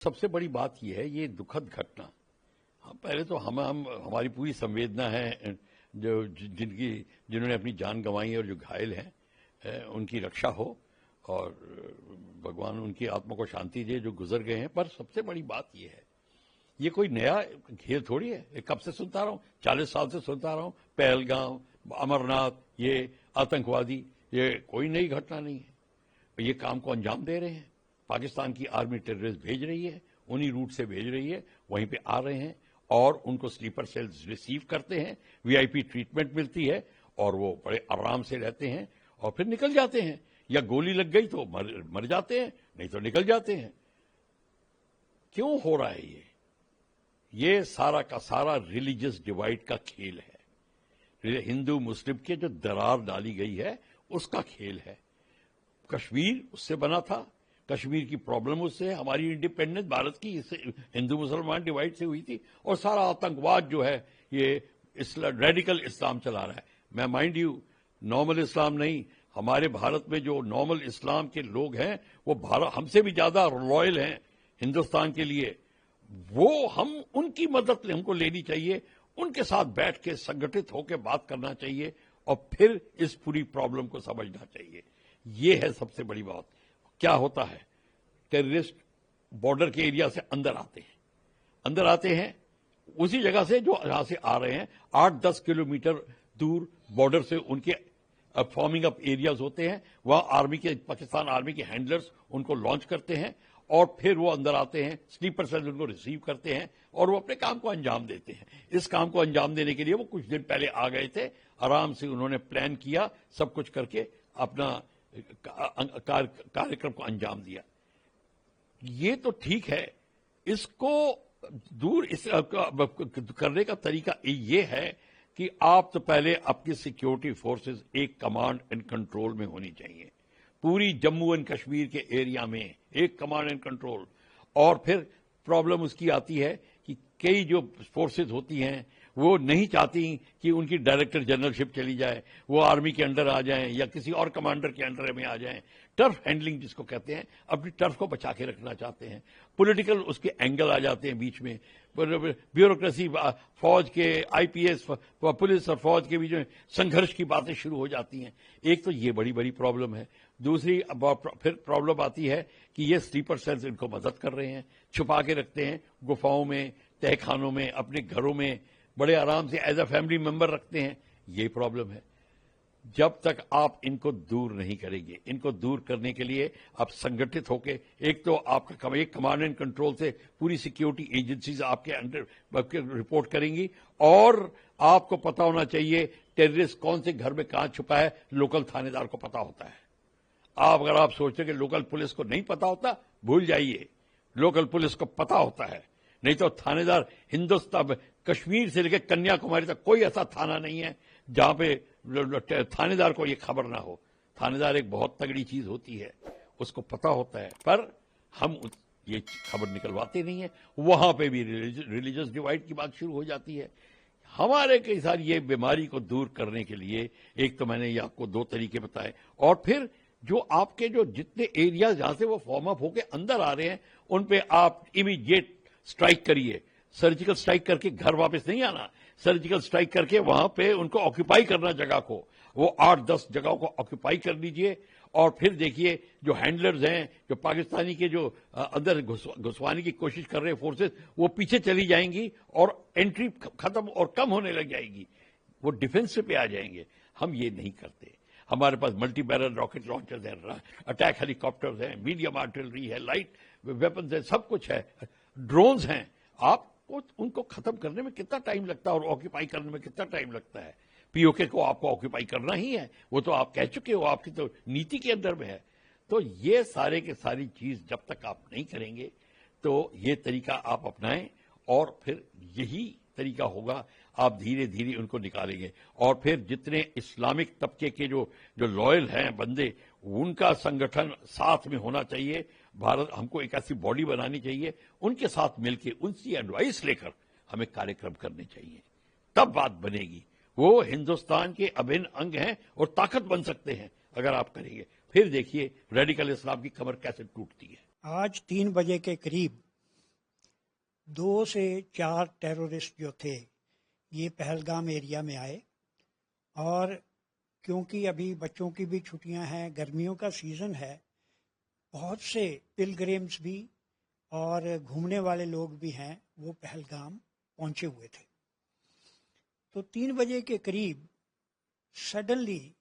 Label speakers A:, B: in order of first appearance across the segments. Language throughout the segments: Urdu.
A: سب سے بڑی بات یہ ہے یہ دکھد گھٹنا. پہلے تو ہماری پوری سنویدنا ہے جنہوں نے اپنی جان گنوائی اور جو گھائل ہیں ان کی رکشا ہو اور بھگوان ان کی آتما کو شانتی دے جو گزر گئے ہیں. پر سب سے بڑی بات یہ ہے یہ کوئی نیا کھیل تھوڑی ہے. یہ کب سے سنتا رہا ہوں, 40 سال سے سنتا رہا ہوں. پہلگام, امرناتھ, یہ آتنکوادی, یہ کوئی نئی گھٹنا نہیں ہے. یہ کام کو انجام دے رہے ہیں. پاکستان کی آرمی ٹیررسٹ بھیج رہی ہے, انہی روٹ سے بھیج رہی ہے, وہیں پہ آ رہے ہیں اور ان کو سلیپر سیلز ریسیو کرتے ہیں, وی آئی پی ٹریٹمنٹ ملتی ہے اور وہ بڑے آرام سے رہتے ہیں اور پھر نکل جاتے ہیں. یا گولی لگ گئی تو مر جاتے ہیں, نہیں تو نکل جاتے ہیں. کیوں ہو رہا ہے یہ سارا کا سارا ریلیجس ڈیوائڈ کا کھیل ہے. ہندو مسلم کے جو درار ڈالی گئی ہے اس کا کھیل ہے. کشمیر اس سے بنا تھا, کشمیر کی پرابلم اس سے, ہماری انڈیپینڈنس بھارت کی ہندو مسلمان ڈیوائڈ سے ہوئی تھی. اور سارا آتنکواد جو ہے یہ ریڈیکل اسلام چلا رہا ہے. میں مائنڈ یو نارمل اسلام نہیں, ہمارے بھارت میں جو نارمل اسلام کے لوگ ہیں وہ ہم سے بھی زیادہ لوئل ہیں ہندوستان کے لیے. وہ ہم ان کی مدد ہم کو لینی چاہیے, ان کے ساتھ بیٹھ کے سنگٹھت ہو کے بات کرنا چاہیے اور پھر اس پوری پرابلم کو سمجھنا چاہیے. یہ ہے سب سے بڑی بات. کیا ہوتا ہے ٹیررسٹ بارڈر کے ایریا سے اندر آتے ہیں اسی جگہ سے جو یہاں سے آ رہے ہیں 8-10 کلومیٹر دور بارڈر سے ان کے فارمنگ اپ ایریاز ہوتے ہیں. وہاں پاکستان آرمی کے ہینڈلرز ان کو لانچ کرتے ہیں اور پھر وہ اندر آتے ہیں, سلیپر سیلز ان کو ریسیو کرتے ہیں اور وہ اپنے کام کو انجام دیتے ہیں. اس کام کو انجام دینے کے لیے وہ کچھ دن پہلے آ گئے تھے, آرام سے انہوں نے پلان کیا, سب کچھ کر کے اپنا کارکرم کو انجام دیا. یہ تو ٹھیک ہے, اس کو دور کرنے کا طریقہ یہ ہے کہ آپ تو پہلے اپنی سیکیورٹی فورسز ایک کمانڈ اینڈ کنٹرول میں ہونی چاہیے. پوری جموں اینڈ کشمیر کے ایریا میں ایک کمانڈ اینڈ کنٹرول. اور پھر پرابلم اس کی آتی ہے کہ کئی جو فورسز ہوتی ہیں وہ نہیں چاہتی کہ ان کی ڈائریکٹر جنرل شپ چلی جائے, وہ آرمی کے انڈر آ جائیں یا کسی اور کمانڈر کے انڈر میں آ جائیں. ٹرف ہینڈلنگ جس کو کہتے ہیں, اپنی ٹرف کو بچا کے رکھنا چاہتے ہیں. پولیٹیکل اس کے اینگل آ جاتے ہیں بیچ میں, بیوروکریسی, فوج کے آئی پی ایس, پولیس اور فوج کے بیچ میں سنگھرش کی باتیں شروع ہو جاتی ہیں. ایک تو یہ بڑی بڑی پرابلم ہے. دوسری پھر پرابلم آتی ہے کہ یہ سلیپر سیلز ان کو مدد کر رہے ہیں, چھپا کے رکھتے ہیں گفاؤں میں, تہہ خانوں میں, اپنے گھروں میں بڑے آرام سے ایز اے فیملی ممبر رکھتے ہیں. یہ پرابلم ہے. جب تک آپ ان کو دور نہیں کریں گے, ان کو دور کرنے کے لیے آپ سنگٹھت ہو کے, ایک تو آپ کا ایک کمانڈ اینڈ کنٹرول سے پوری سیکیورٹی ایجنسیز آپ کے انڈر رپورٹ کریں گی, اور آپ کو پتا ہونا چاہیے ٹیررسٹ کون سے گھر میں کہاں چھپا ہے, لوکل تھانے دار کو پتا ہوتا ہے. اگر آپ سوچتے کہ لوکل پولیس کو نہیں پتا ہوتا, بھول جائیے, لوکل پولیس کو پتا ہوتا ہے. نہیں تو تھانے دار ہندوستان کشمیر سے لے کے کنیا کماری تک کوئی ایسا تھانہ نہیں ہے جہاں پہ تھانے دار کو یہ خبر نہ ہو. تھانے دار ایک بہت تگڑی چیز ہوتی ہے, اس کو پتا ہوتا ہے, پر ہم یہ خبر نکلواتے نہیں ہیں. وہاں پہ بھی ریلیجس ڈیوائڈ کی بات شروع ہو جاتی ہے. ہمارے کئی ساری یہ بیماری کو دور کرنے کے لیے ایک تو میں نے یہ آپ کو 2 طریقے بتائے, اور پھر جو آپ کے جو جتنے ایریاز جہاں سے وہ فارم اپ ہو کے اندر آ رہے ہیں ان پہ آپ امیڈیٹ سٹرائک کریے. سرجیکل سٹرائک کر کے گھر واپس نہیں آنا, سرجیکل سٹرائک کر کے وہاں پہ ان کو آکوپائی کرنا جگہ کو, وہ 8-10 جگہوں کو آکوپائی کر لیجئے. اور پھر دیکھیے جو ہینڈلرز ہیں, جو پاکستانی کے جو اندر گھسوانے کی کوشش کر رہے فورسز, وہ پیچھے چلی جائیں گی اور انٹری ختم اور کم ہونے لگ جائے گی, وہ ڈیفنس پہ آ جائیں گے. ہم یہ نہیں کرتے. ہمارے پاس ملٹی بیرل راکٹ لانچرز ہیں, اٹیک ہیلی کاپٹرز ہیں, میڈیم آرٹلری ہے, لائٹ ویپنز ہیں, سب کچھ ہے, ڈرونز ہیں. آپ کو ان کو ختم کرنے میں کتنا ٹائم لگتا ہے اور آکوپائی کرنے میں کتنا ٹائم لگتا ہے. پی او کے کو آپ کو آکوپائی کرنا ہی ہے, وہ تو آپ کہہ چکے ہو, آپ کی تو نیتی کے اندر میں ہے. تو یہ سارے کے ساری چیز جب تک آپ نہیں کریں گے تو یہ طریقہ آپ اپنائیں, اور پھر یہی طریقہ ہوگا, آپ دھیرے دھیرے ان کو نکالیں گے. اور پھر جتنے اسلامک طبقے کے جو لوئل ہیں بندے, ان کا سنگٹھن ساتھ میں ہونا چاہیے. بھارت ہم کو ایک ایسی باڈی بنانی چاہیے, ان کے ساتھ مل کے ان سے ایڈوائس لے کر ہمیں کاریہ کرنے چاہیے, تب بات بنے گی. وہ ہندوستان کے ابھن انگ ہیں اور طاقت بن سکتے ہیں اگر آپ کریں گے. پھر دیکھیے ریڈیکل اسلام کی کمر کیسے ٹوٹتی ہے.
B: آج 3 بجے کے قریب 2 سے 4 ٹیرورسٹ جو تھے یہ پہلگام ایریا میں آئے، اور کیونکہ ابھی بچوں کی بھی چھٹیاں ہیں، گرمیوں کا سیزن ہے، بہت سے پلگریمز بھی اور گھومنے والے لوگ بھی ہیں، وہ پہلگام پہنچے ہوئے تھے۔ تو 3 بجے کے قریب سڈنلی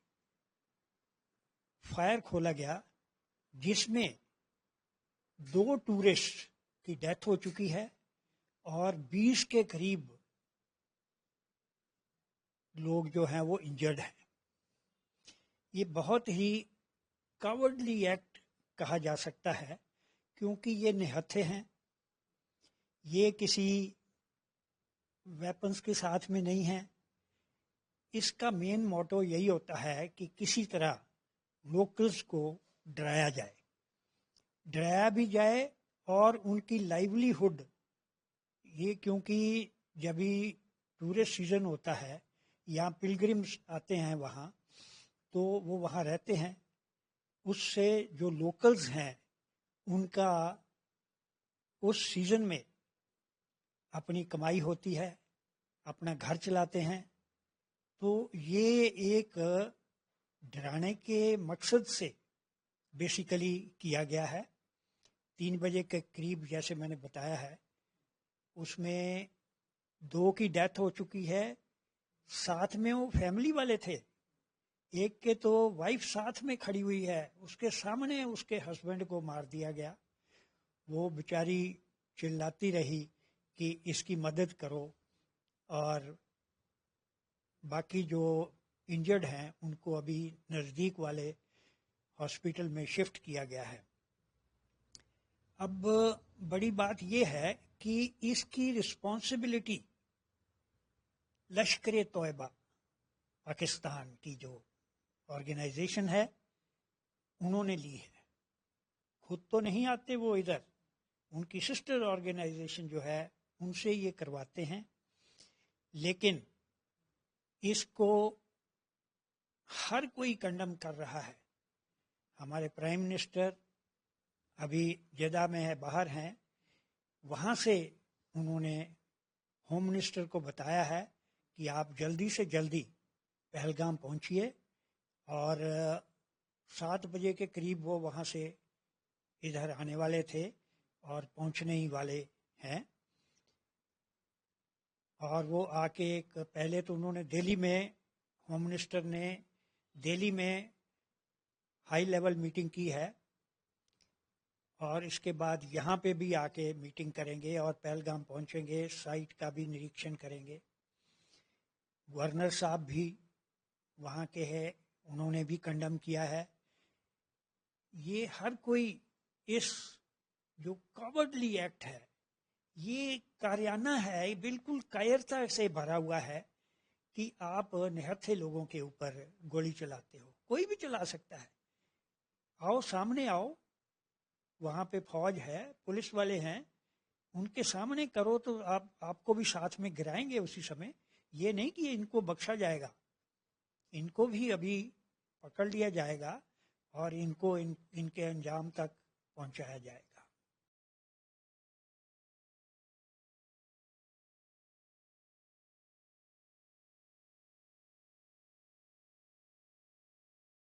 B: فائر کھولا گیا، جس میں 2 ٹورسٹ کی ڈیتھ ہو چکی ہے اور 20 کے قریب لوگ جو ہیں وہ انجرڈ ہیں۔ یہ بہت ہی کاورڈلی ایکٹ کہا جا سکتا ہے، کیونکہ یہ نہتھے ہیں، یہ کسی ویپنز کے ساتھ میں نہیں ہیں۔ اس کا مین موٹو یہی ہوتا ہے کہ کسی طرح لوکلز کو ڈرایا بھی جائے اور ان کی لائیولی ہوڈ، یہ کیونکہ جبھی ٹورسٹ سیزن ہوتا ہے یا پلگرمز آتے ہیں وہاں، تو وہ وہاں رہتے ہیں، اس سے جو لوکلز ہیں ان کا اس سیزن میں اپنی کمائی ہوتی ہے، اپنا گھر چلاتے ہیں۔ تو یہ ایک ڈرانے کے مقصد سے بیسیکلی کیا گیا ہے۔ 3 بجے کے قریب جیسے میں نے بتایا ہے، اس میں 2 کی ڈیتھ ہو چکی ہے، ساتھ میں وہ فیملی والے تھے، ایک کے تو وائف ساتھ میں کھڑی ہوئی ہے، اس کے سامنے اس کے ہسبینڈ کو مار دیا گیا، وہ بیچاری چلاتی رہی کہ اس کی مدد کرو، اور باقی جو انجرڈ ہیں ان کو ابھی نزدیک والے ہاسپٹل میں شفٹ کیا گیا ہے۔ اب بڑی بات یہ ہے کہ اس کی رسپانسبلٹی لشکر طیبہ پاکستان کی جو آرگنائزیشن ہے انہوں نے لی ہے۔ خود تو نہیں آتے وہ ادھر، ان کی سسٹر آرگنائزیشن جو ہے ان سے یہ کرواتے ہیں، لیکن اس کو ہر کوئی کنڈم کر رہا ہے۔ ہمارے پرائم منسٹر ابھی جدہ میں ہے، باہر ہیں، وہاں سے انہوں نے ہوم منسٹر کو بتایا ہے کہ آپ جلدی سے جلدی پہلگام پہنچیے، اور 7 بجے کے قریب وہ وہاں سے ادھر آنے والے تھے اور پہنچنے ہی والے ہیں۔ اور وہ آ کے پہلے تو انہوں نے دہلی میں، ہوم منسٹر نے دہلی میں ہائی لیول میٹنگ کی ہے، اور اس کے بعد یہاں پہ بھی آ کے میٹنگ کریں گے اور پہلگام پہنچیں گے، سائٹ کا بھی نریکشن کریں گے۔ گورنر صاحب بھی وہاں کے ہیں، انہوں نے بھی کنڈم کیا ہے۔ یہ ہر کوئی اس جو کاورڈلی ایکٹ ہے، یہ کاریانہ ہے، بالکل کائرتا سے بھرا ہوا ہے کہ آپ نہتھے لوگوں کے اوپر گولی چلاتے ہو۔ کوئی بھی چلا سکتا ہے، آؤ سامنے آؤ، وہاں پہ فوج ہے، پولیس والے ہیں، ان کے سامنے کرو تو آپ کو بھی ساتھ میں گرائیں گے اسی سمے۔ یہ نہیں کہ ان کو بخشا جائے گا، ان کو بھی ابھی پکڑ لیا جائے گا اور ان کو ان کے انجام تک پہنچایا جائے گا۔